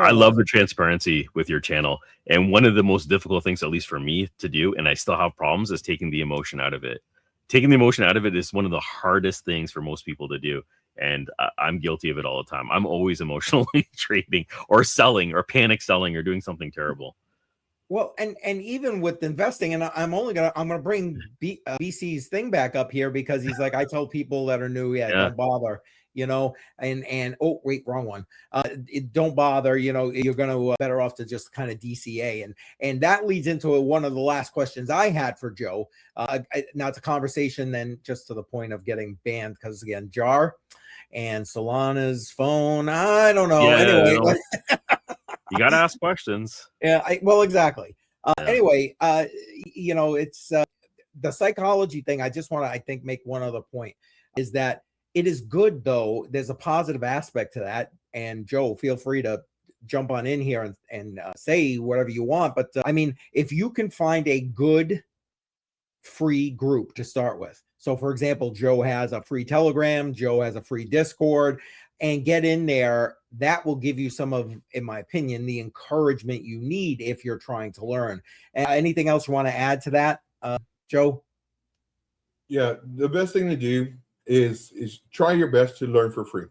I love the transparency with your channel. And one of the most difficult things, at least for me to do, and I still have problems, is taking the emotion out of it. Taking the emotion out of it is one of the hardest things for most people to do. And I'm guilty of it all the time. I'm always emotionally trading or selling or panic selling or doing something terrible. Well, and even with investing, and I'm gonna bring BC's thing back up here because he's like, I tell people that are new, don't bother, and oh wait, wrong one. Don't bother, you're gonna better off to just kind of DCA, and that leads into one of the last questions I had for Joe. Now it's a conversation, then just to the point of getting banned because again, Jar and Solana's phone, I don't know. Anyway. You got to ask questions. Yeah, well, exactly. Anyway, it's the psychology thing. I just want to, I think, make one other point is that it is good, though. There's a positive aspect to that. And Joe, feel free to jump on in here and say whatever you want. But I mean, if you can find a good free group to start with. So, for example, Joe has a free Telegram, Joe has a free Discord, and get in there. That will give you some of, in my opinion, the encouragement you need if you're trying to learn. Anything else you want to add to that, Joe? Yeah, the best thing to do is try your best to learn for free.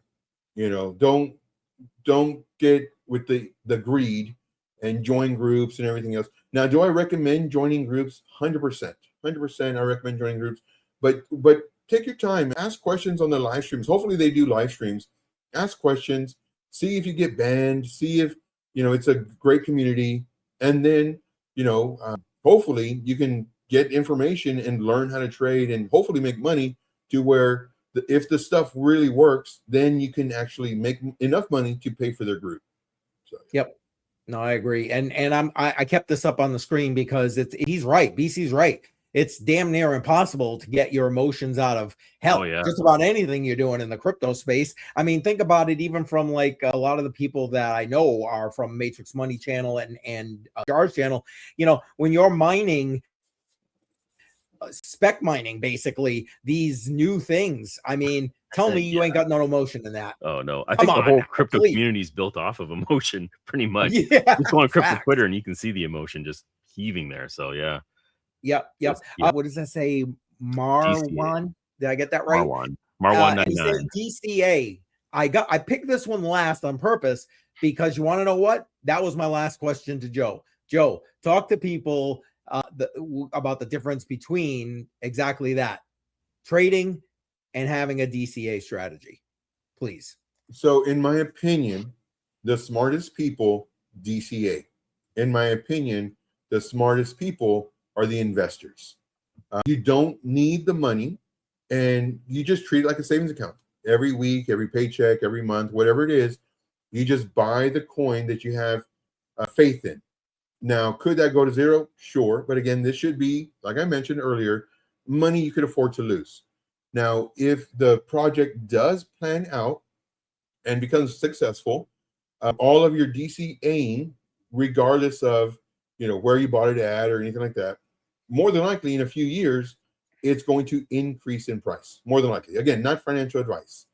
Don't get with the greed and join groups and everything else. Now, do I recommend joining groups? 100%. 100% I recommend joining groups. But take your time. Ask questions on the live streams. Hopefully they do live streams. Ask questions. See if you get banned. See if, it's a great community. And then, hopefully you can get information and learn how to trade and hopefully make money to where if the stuff really works, then you can actually make enough money to pay for their group. So. Yep. No, I agree. And I kept this up on the screen because he's right. BC's right. It's damn near impossible to get your emotions out of just about anything you're doing in the crypto space. I mean, think about it, even from like a lot of the people that I know are from Matrix Money channel and Jar's channel, when you're mining, spec mining, basically these new things. I mean, tell me you ain't got no emotion in that. Oh, no. I think the whole crypto community is built off of emotion pretty much. Yeah. Just go on crypto Twitter and you can see the emotion just heaving there. So, yeah. Yep. What does that say? Marwan? Did I get that right? Marwan 99. He said DCA. I picked this one last on purpose because you want to know what? That was my last question to Joe. Joe, talk to people about the difference between exactly that, trading and having a DCA strategy, please. So, in my opinion, the smartest people DCA. In my opinion, the smartest people are the investors. You don't need the money, and you just treat it like a savings account. Every week, every paycheck, every month, whatever it is, you just buy the coin that you have faith in. Now, could that go to zero? Sure. But again, this should be, like I mentioned earlier, money you could afford to lose. Now, if the project does plan out and becomes successful, all of your DCAing, regardless of where you bought it at or anything like that, more than likely in a few years, it's going to increase in price. More than likely. Again, not financial advice.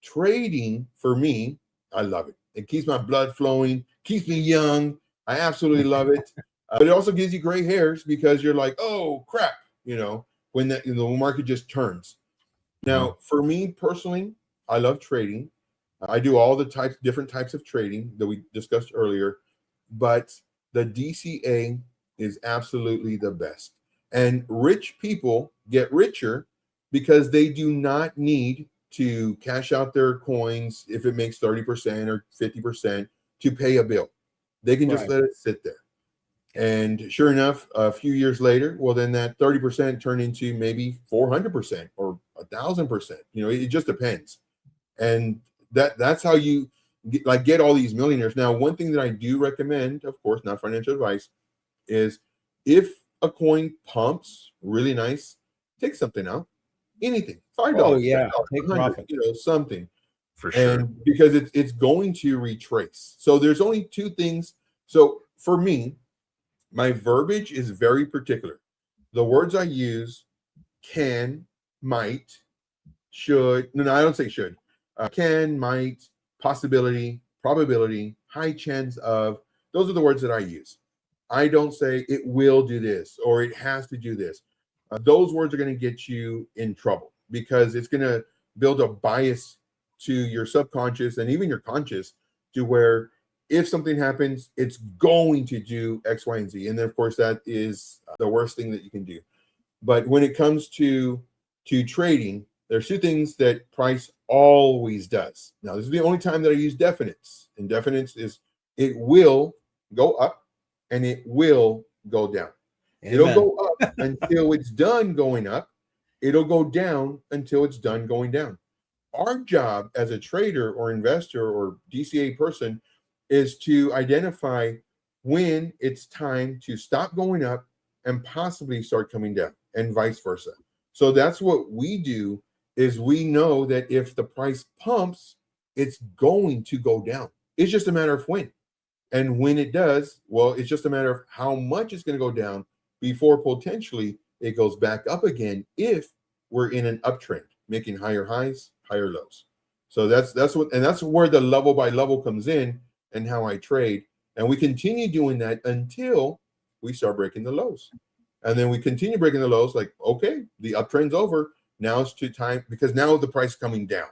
Trading, for me, I love it. It keeps my blood flowing, keeps me young. I absolutely love it. But it also gives you gray hairs because you're like, oh, crap, when the market just turns. Now, for me personally, I love trading. I do all the different types of trading that we discussed earlier, but the DCA is absolutely the best. And rich people get richer because they do not need to cash out their coins if it makes 30% or 50% to pay a bill. They can just let it sit there. And sure enough, a few years later, well, then that 30% turned into maybe 400% or 1,000%. It just depends. And that's how you get all these millionaires. Now, one thing that I do recommend, of course, not financial advice, is if a coin pumps really nice, take something out. Anything. $5. Oh, yeah. Take profit. Something. For sure. And because it's going to retrace. So there's only two things. So for me, my verbiage is very particular. The words I use: can, might, should. No, I don't say should. Can, might, possibility, probability, high chance of. Those are the words that I use. I don't say it will do this or it has to do this. Those words are going to get you in trouble because it's going to build a bias to your subconscious and even your conscious to where if something happens, it's going to do X, Y, and Z. And then, of course, that is the worst thing that you can do. But when it comes to trading, there's two things that price always does. Now, this is the only time that I use definites. And definites is it will go up and it will go down. Amen. It'll go up until it's done going up. It'll go down until it's done going down. Our job as a trader or investor or DCA person is to identify when it's time to stop going up and possibly start coming down and vice versa. So that's what we do is we know that if the price pumps, it's going to go down. It's just a matter of when. And when it does, well, it's just a matter of how much it's going to go down before potentially it goes back up again if we're in an uptrend, making higher highs, higher lows. So that's where the level by level comes in and how I trade. And we continue doing that until we start breaking the lows. And then we continue breaking the lows, like, okay, the uptrend's over. Now it's time because now the price is coming down.